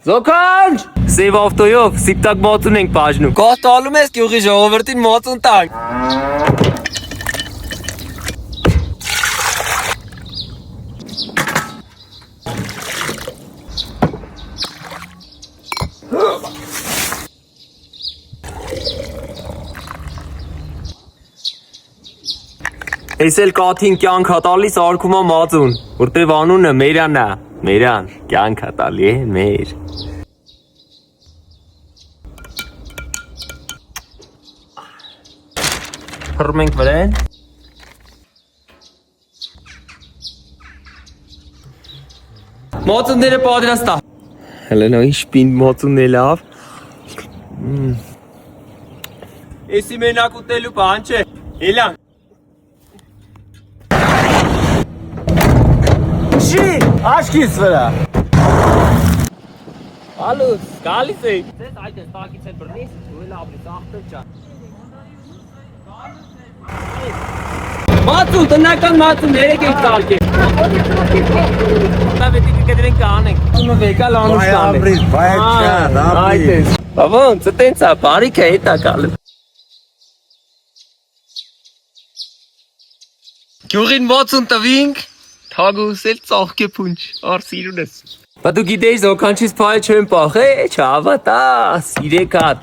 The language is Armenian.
Զոքանջ! Սև ավտոյով սիպտակ մածուն ենք բաժնում։ Կոստալում ես գյուղի ժողովրդին մածուն տանք։ Ես էլ կաթին կյանք հատալիս արկումա մածուն, որտև անունը Մերյանն է, Մերյան, կյանք հատալի է մեր։ Հռում ենք վրեն։ Մածունները պատրաստ է։ Հելեն այն շպին մածունն է լավ։ Եսի մենակ ուտելու բան չէ, Էլան։ Շի, աշկիս վրա։ Ալուս, գալիս է։ Ձեզ այդ ես տակից է բրնիս, ու էլ ապրիս աղտել ճան։ Մածուն, տնական մածուն, ներեք ենք տալք է։ Դա վետի կգդրենք կանենք։ Ումը վեկալ անուս կանենք։ Բայ ապրիս։ Բավոն, ծտենց է, բարիք է հետա կալում։ Գյուղին մածուն տվինք, թագուս էլ ծաղկ է պունչ, արսիրունես։ Բա դու գիտեիս ոքանչիս պայ չեմ պախ է, չավատա, սիրեք հատ։